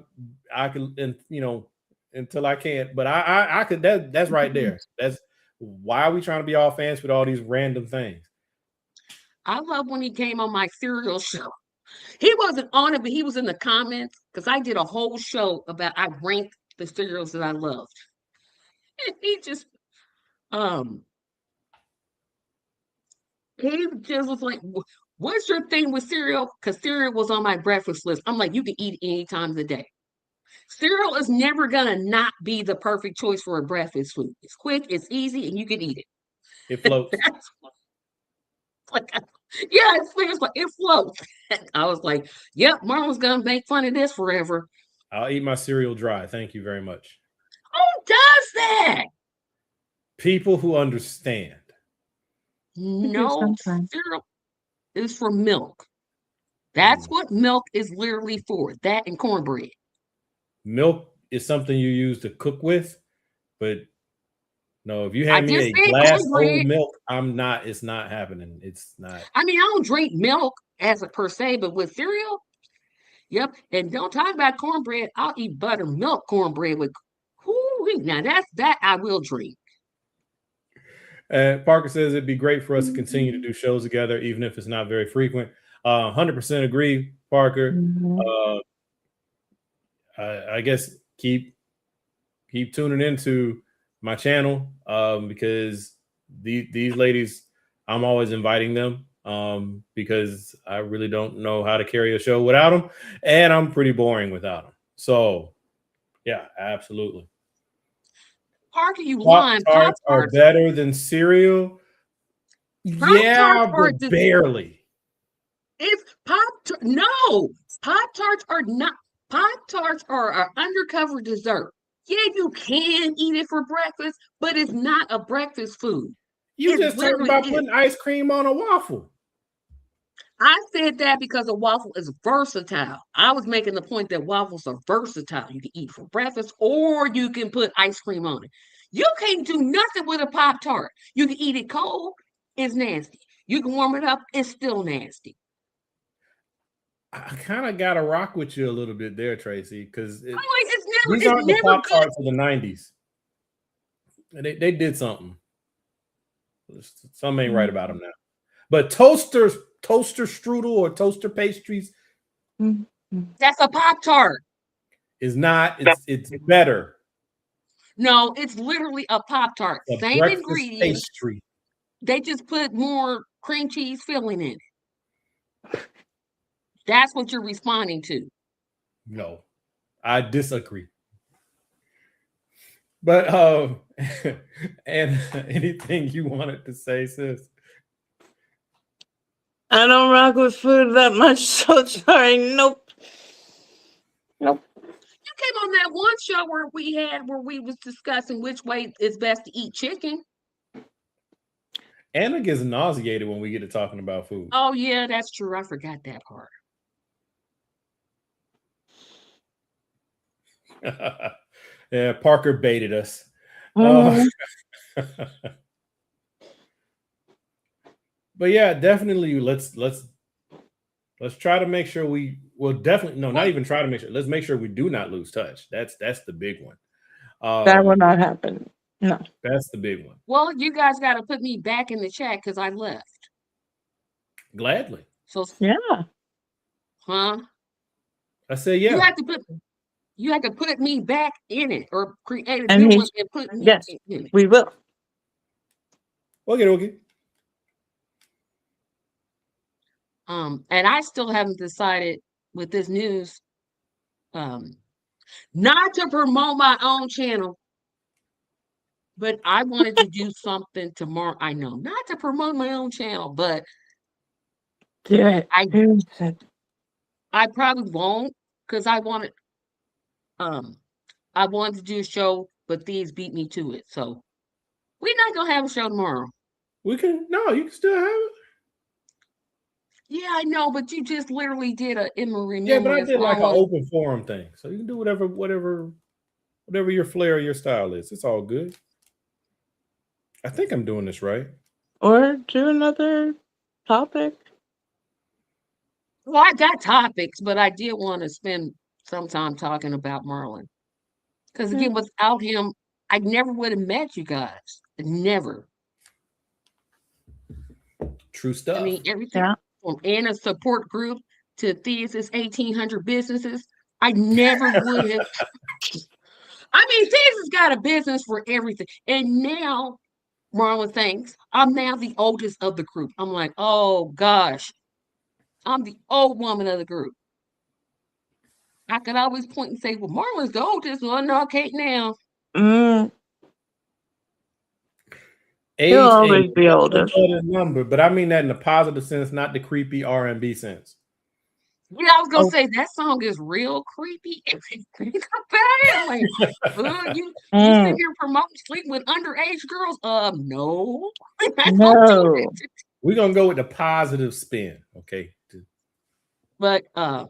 could, and until I can't. But I could. That's right there. That's why are we trying to be all fancy with all these random things? I love when he came on my cereal show. He wasn't on it, but he was in the comments because I did a whole show about I ranked the cereals that I loved. And he just um was like, what's your thing with cereal? Because cereal was on my breakfast list. I'm like, you can eat it any time of the day. Cereal is never gonna not be the perfect choice for a breakfast food. It's quick, it's easy, and you can eat it. It floats. That's like, yeah, it's like it floats. I was like, yep, Marlon's gonna make fun of this forever. I'll eat my cereal dry. Thank you very much. Who does that? People who understand. No, sometimes. cereal is for milk. That's Mm. what milk is literally for. That and cornbread. Milk is something you use to cook with, but no, if you I hand me just a said glass whole cornbread. milk, it's not happening. It's not. I mean, I don't drink milk as a per se, but with cereal, yep. And don't talk about cornbread. I'll eat buttermilk cornbread with. Whoo, now that I will drink. Parker says it'd be great for us to continue to do shows together, even if it's not very frequent. 100% agree, Parker. I guess keep tuning into my channel because these ladies, I'm always inviting them because I really don't know how to carry a show without them, and I'm pretty boring without them. So, yeah, absolutely. Parker, you Pop lying. Tarts are Pop-Tarts. better than cereal. Yeah, Are but barely. If no, Pop-Tarts are not. Pop-Tarts are an undercover dessert. Yeah, you can eat it for breakfast, but it's not a breakfast food. You It just talking literally about is. putting ice cream on a waffle. I said that because a waffle is versatile. I was making the point that waffles are versatile. You can eat for breakfast or you can put ice cream on it. You can't do nothing with a Pop Tart. You can eat it cold, it's nasty. You can warm it up, it's still nasty. I kind of got to rock with you a little bit there, Tracy, because These these aren't the never Pop good. Tarts of the 90s. They did something. Something ain't right about them now. But toaster strudel or toaster pastries That's a Pop Tart. is not. It's better. No, it's literally a Pop Tart. A Same breakfast ingredients. pastry. They just put more cream cheese filling in it. That's what you're responding to. No, I disagree. But and anything you wanted to say, sis? I don't rock with food that much, so sorry. Nope. You came on that one show where we was discussing which way it's best to eat chicken. Anna gets nauseated when we get to talking about food. Oh yeah, that's true. I forgot that part. Yeah, Parker baited us. But yeah, definitely let's try to make sure not even try to make sure. Let's make sure we do not lose touch. That's the big one. That will not happen. No. That's the big one. Well, you guys got to put me back in the chat because I left. Gladly. So yeah. huh? I say yeah. You have to put You had to put me back in it or create a And new one he's and put me yes, in it. we will. Okay. And I still haven't decided with this news, not to promote my own channel, but I wanted to do something tomorrow. I know, not to promote my own channel, but Do it. I Do it. I probably won't because I wanted to do a show, but these beat me to it. So we're not gonna have a show tomorrow. You can still have it. Yeah, I know, but you just literally did a in Yeah, but I remembrance. did like an On open forum thing, so you can do whatever your flair or your style is. It's all good. I think I'm doing this right. Or do another topic. Well, I got topics, but I did want to spend some time talking about Marlon. Because again, without him, I never would have met you guys. Never. True I stuff. mean, everything Yeah. from Anna's support group to Thea's 1,800 businesses. I never would have. I mean, Thea's has got a business for everything. And now, Marlon thinks I'm now the oldest of the group. I'm like, oh gosh, I'm the old woman of the group. I could always point and say, well, Marlon's the oldest one. No, Kate now. Mm, he'll Age ain't always be nothing oldest. but a number, but I mean that in a positive sense, not the creepy R&B sense. Yeah, I was gonna Oh. say that song is real creepy. If you think about it, I'm like, you sit Mm, here promoting sleep with underage girls? No, I don't do no. it. We're gonna go with the positive spin, okay? But I'm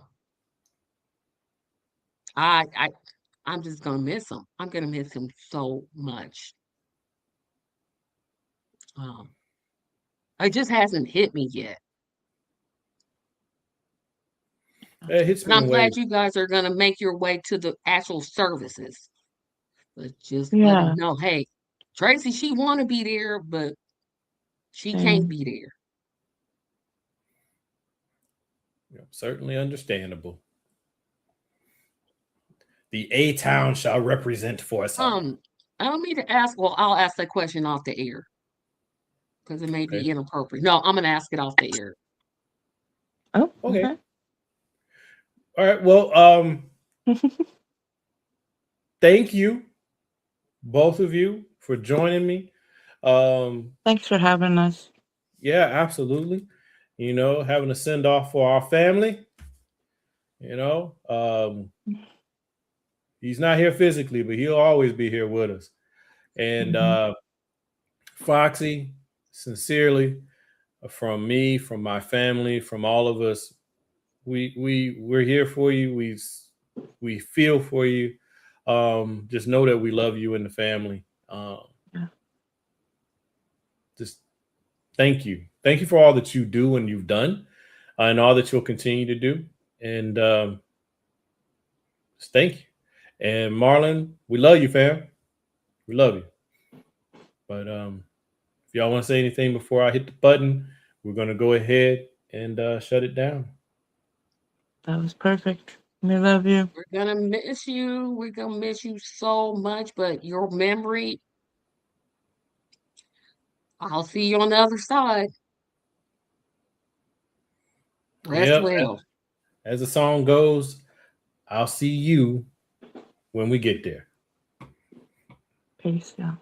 just gonna miss him. I'm gonna miss him so much. It just hasn't hit me yet. It hits But me I'm in ways. glad you guys are gonna make your way to the actual services. But just let Yeah. him know, hey, Tracy, she want to be there, but she can't Same. be there. Certainly understandable. The A-Town shall represent for us all. I don't need to ask. Well, I'll ask that question off the air because it may be Okay. inappropriate. No, I'm gonna ask it off the air. Oh, Okay. okay. All right. Well, thank you, both of you, for joining me. Thanks for having us. Yeah, absolutely. Having a send off for our family. He's not here physically, but he'll always be here with us. And Foxy, sincerely, from me, from my family, from all of us, we're here for you. We feel for you. Just know that we love you and the family. Just thank you for all that you do and you've done, and all that you'll continue to do. And just thank you. And Marlon, we love you, fam. We love you. But if y'all want to say anything before I hit the button, we're gonna go ahead and shut it down. That was perfect. We love you. We're gonna miss you. We're gonna miss you so much, but your memory, I'll see you on the other side. Rest Yep. well. As the song goes, I'll see you when we get there. Peace, y'all.